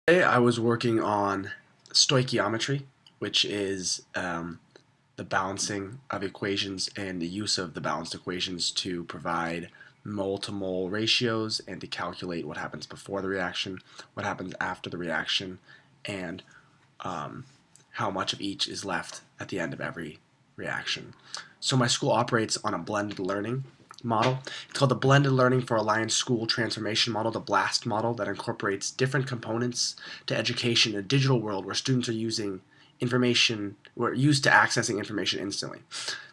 Today I was working on stoichiometry, which is the balancing of equations and the use of the balanced equations to provide mole-to-mole ratios and to calculate what happens before the reaction, what happens after the reaction, and um, how much of each is left at the end of every reaction. So my school operates on a blended learning model. It's called the Blended Learning for Alliance School Transformation Model, the BLAST model, that incorporates different components to education in a digital world where students are using information, we're used to accessing information instantly.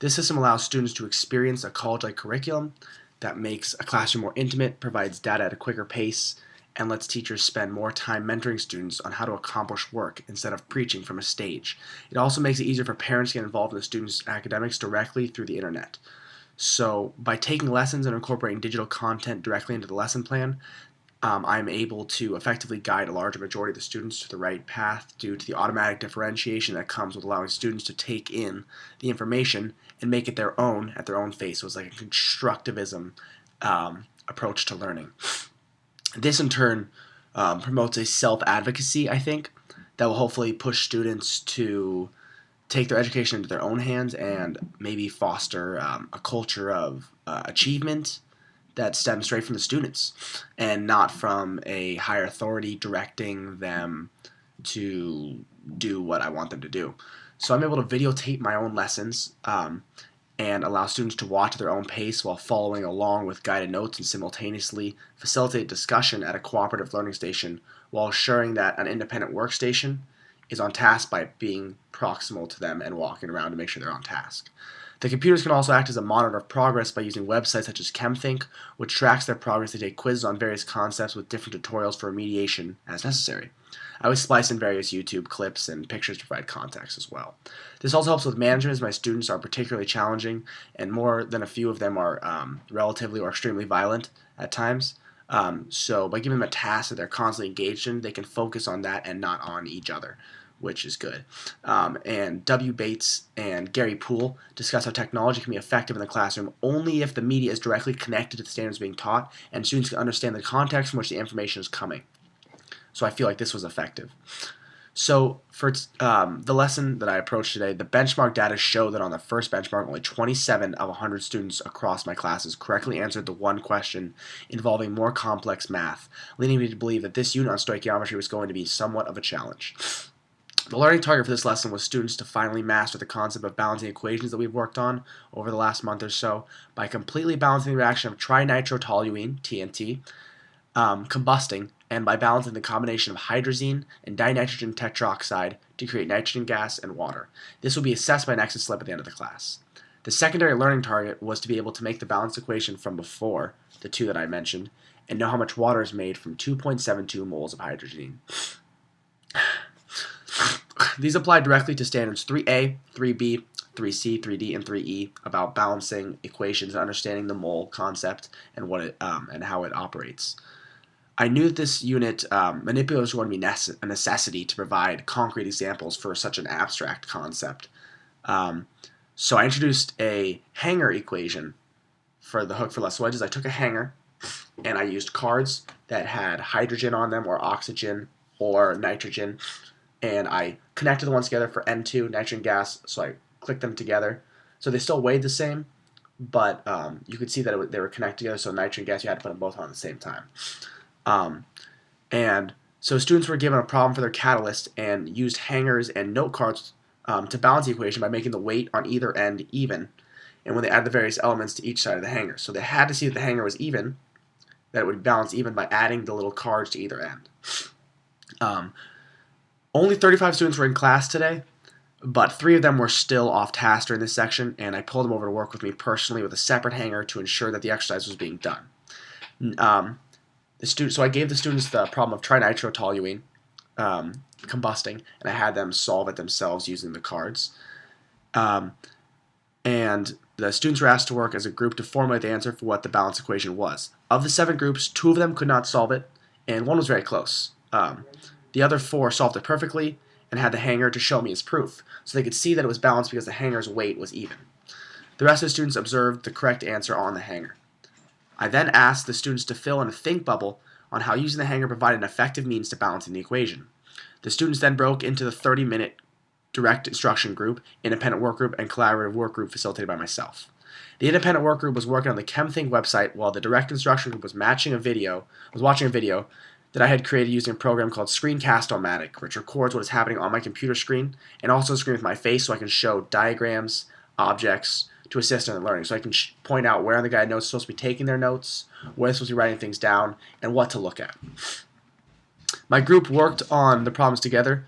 This system allows students to experience a college-like curriculum that makes a classroom more intimate, provides data at a quicker pace, and lets teachers spend more time mentoring students on how to accomplish work instead of preaching from a stage. It also makes it easier for parents to get involved in the students' academics directly through the internet. So by taking lessons and incorporating digital content directly into the lesson plan, I'm able to effectively guide a larger majority of the students to the right path due to the automatic differentiation that comes with allowing students to take in the information and make it their own at their own pace. So it's like a constructivism approach to learning. This in turn promotes a self-advocacy, I think, that will hopefully push students to take their education into their own hands and maybe foster a culture of achievement that stems straight from the students and not from a higher authority directing them to do what I want them to do. So I'm able to videotape my own lessons and allow students to watch at their own pace while following along with guided notes and simultaneously facilitate discussion at a cooperative learning station while assuring that an independent workstation is on task by being proximal to them and walking around to make sure they're on task. The computers can also act as a monitor of progress by using websites such as ChemThink, which tracks their progress. They take quizzes on various concepts with different tutorials for remediation as necessary. I always splice in various YouTube clips and pictures to provide context as well. This also helps with management as my students are particularly challenging and more than a few of them are relatively or extremely violent at times. So by giving them a task that they're constantly engaged in, they can focus on that and not on each other, which is good. And W. Bates and Gary Poole discuss how technology can be effective in the classroom only if the media is directly connected to the standards being taught and students can understand the context from which the information is coming. So I feel like this was effective. So for the lesson that I approached today, the benchmark data show that on the first benchmark, only 27 of 100 students across my classes correctly answered the one question involving more complex math, leading me to believe that this unit on stoichiometry was going to be somewhat of a challenge. The learning target for this lesson was students to finally master the concept of balancing equations that we've worked on over the last month or so by completely balancing the reaction of trinitrotoluene, TNT, combusting, and by balancing the combination of hydrazine and dinitrogen tetroxide to create nitrogen gas and water. This will be assessed by an exit slip at the end of the class. The secondary learning target was to be able to make the balanced equation from before, the two that I mentioned, and know how much water is made from 2.72 moles of hydrazine. These apply directly to standards 3A, 3B, 3C, 3D, and 3E about balancing equations and understanding the mole concept and what it and how it operates. I knew that this unit manipulation was going to be a necessity to provide concrete examples for such an abstract concept. So I introduced a hanger equation for the hook for less wedges. I took a hanger and I used cards that had hydrogen on them or oxygen or nitrogen, and I connected the ones together for N2, nitrogen gas, so I clicked them together. So they still weighed the same, but you could see that they were connected together, so nitrogen gas, you had to put them both on at the same time. And so students were given a problem for their catalyst and used hangers and note cards to balance the equation by making the weight on either end even, and when they add the various elements to each side of the hanger. So they had to see that the hanger was even, that it would balance even by adding the little cards to either end. Only 35 students were in class today, but 3 of them were still off task during this section, and I pulled them over to work with me personally with a separate hanger to ensure that the exercise was being done. So I gave the students the problem of trinitrotoluene combusting, and I had them solve it themselves using the cards. And the students were asked to work as a group to formulate the answer for what the balance equation was. Of the 7 groups, 2 of them could not solve it, and 1 was very close. The other 4 solved it perfectly and had the hanger to show me as proof, so they could see that it was balanced because the hanger's weight was even. The rest of the students observed the correct answer on the hanger. I then asked the students to fill in a think bubble on how using the hanger provided an effective means to balancing the equation. The students then broke into the 30-minute direct instruction group, independent work group, and collaborative work group facilitated by myself. The independent work group was working on the ChemThink website while the direct instruction group was watching a video that I had created using a program called Screencast-O-Matic, which records what is happening on my computer screen and also a screen with my face so I can show diagrams, objects, to assist in learning. So I can point out where on the guide notes supposed to be taking their notes, where they're supposed to be writing things down, and what to look at. My group worked on the problems together.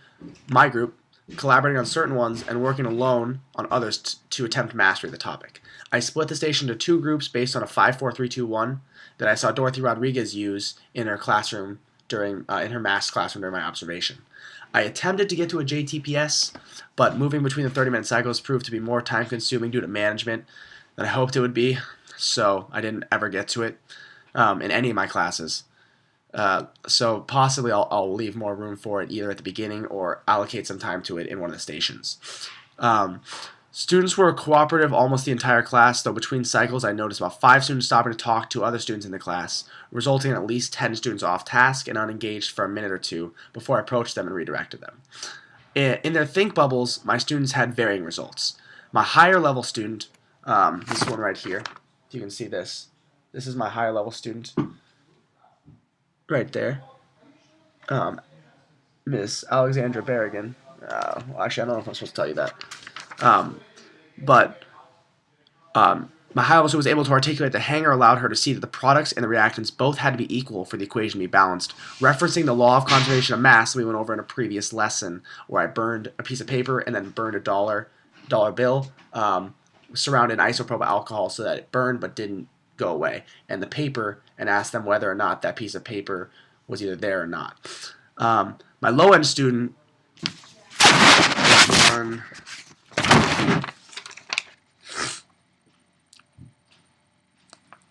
My group collaborating on certain ones and working alone on others to attempt mastery of the topic. I split the station into two groups based on a 5-4-3-2-1 that I saw Dorothy Rodriguez use in her classroom in her math classroom during my observation. I attempted to get to a JTPS, but moving between the 30-minute cycles proved to be more time-consuming due to management than I hoped it would be, so I didn't ever get to it in any of my classes. So possibly I'll leave more room for it either at the beginning or allocate some time to it in one of the stations. Students were cooperative almost the entire class, though between cycles I noticed about 5 students stopping to talk to other students in the class, resulting in at least 10 students off task and unengaged for a minute or two before I approached them and redirected them. In their think bubbles, my students had varying results. My higher level student, this one right here, if you can see this is my higher level student right there, Miss Alexandra Berrigan. Well, actually, I don't know if I'm supposed to tell you that. My high level student was able to articulate the hanger allowed her to see that the products and the reactants both had to be equal for the equation to be balanced, referencing the law of conservation of mass that we went over in a previous lesson where I burned a piece of paper and then burned a dollar bill surrounded in isopropyl alcohol so that it burned but didn't go away, and the paper, and asked them whether or not that piece of paper was either there or not. My low-end student,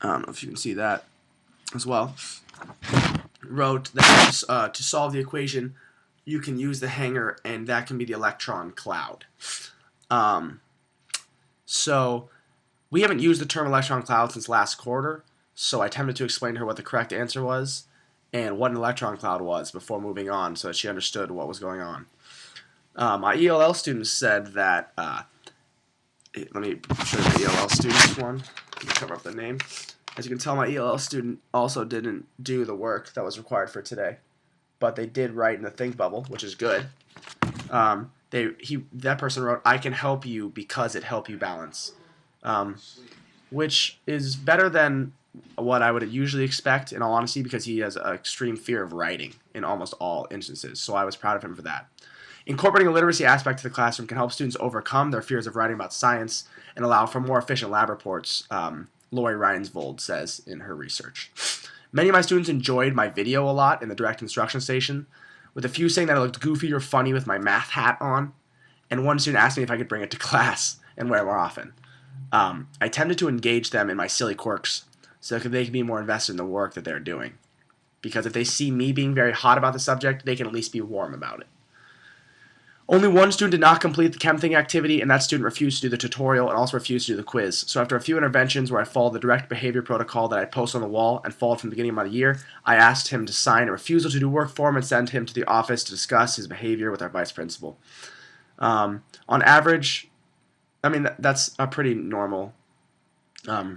I don't know if you can see that as well, wrote that to solve the equation, you can use the hanger, and that can be the electron cloud. So we haven't used the term electron cloud since last quarter, so I attempted to explain to her what the correct answer was and what an electron cloud was before moving on so that she understood what was going on. My ELL students said that, let me show you the ELL students one, cover up the name. As you can tell, my ELL student also didn't do the work that was required for today, but they did write in the think bubble, which is good. That person wrote, "I can help you because it helped you balance," which is better than what I would usually expect, in all honesty, because he has an extreme fear of writing in almost all instances, so I was proud of him for that. Incorporating a literacy aspect to the classroom can help students overcome their fears of writing about science and allow for more efficient lab reports, Lori Reinsvold says in her research. Many of my students enjoyed my video a lot in the direct instruction station, with a few saying that I looked goofy or funny with my math hat on, and one student asked me if I could bring it to class and wear it more often. I tended to engage them in my silly quirks so that they can be more invested in the work that they're doing, because if they see me being very hot about the subject, they can at least be warm about it. Only one student did not complete the ChemThink activity, and that student refused to do the tutorial and also refused to do the quiz. So after a few interventions where I followed the direct behavior protocol that I posted on the wall and followed from the beginning of the year, I asked him to sign a refusal to do work form and send him to the office to discuss his behavior with our vice principal. On average, I mean, that's a pretty normal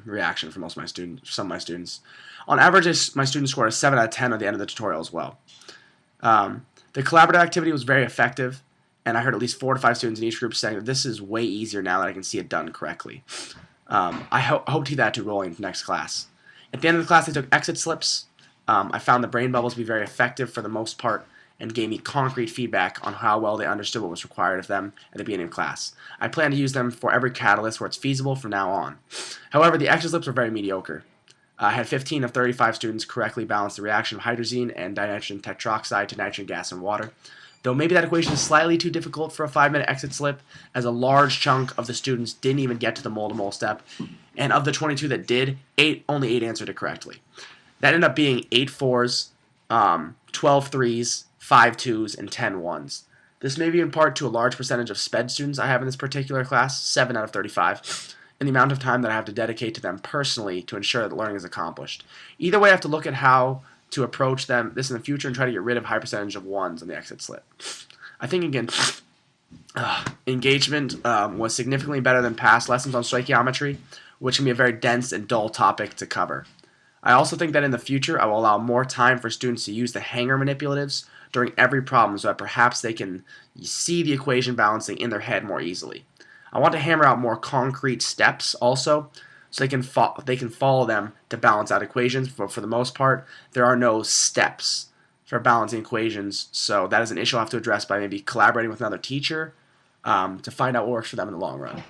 reaction for some of my students. On average, my students scored a 7 out of 10 at the end of the tutorial as well. The collaborative activity was very effective, and I heard at least 4 to 5 students in each group saying that this is way easier now that I can see it done correctly. I hope to get that to rolling into next class. At the end of the class, they took exit slips. I found the brain bubbles to be very effective for the most part and gave me concrete feedback on how well they understood what was required of them at the beginning of class. I plan to use them for every catalyst where it's feasible from now on. However, the exit slips were very mediocre. I had 15 of 35 students correctly balance the reaction of hydrazine and dinitrogen tetroxide to nitrogen gas and water. Though maybe that equation is slightly too difficult for a 5-minute exit slip, as a large chunk of the students didn't even get to the mole-to-mole step, and of the 22 that did, only 8 answered it correctly. That ended up being 8 4s, 12 3s, 5 2s, and 10 1s. This may be in part to a large percentage of SPED students I have in this particular class, 7 out of 35, and the amount of time that I have to dedicate to them personally to ensure that learning is accomplished. Either way, I have to look at how to approach this in the future and try to get rid of high percentage of ones on the exit slip. I think, again, engagement was significantly better than past lessons on stoichiometry, which can be a very dense and dull topic to cover. I also think that in the future I will allow more time for students to use the hanger manipulatives during every problem so that perhaps they can see the equation balancing in their head more easily. I want to hammer out more concrete steps also so they can follow them to balance out equations, but for the most part there are no steps for balancing equations, so that is an issue I'll have to address by maybe collaborating with another teacher to find out what works for them in the long run.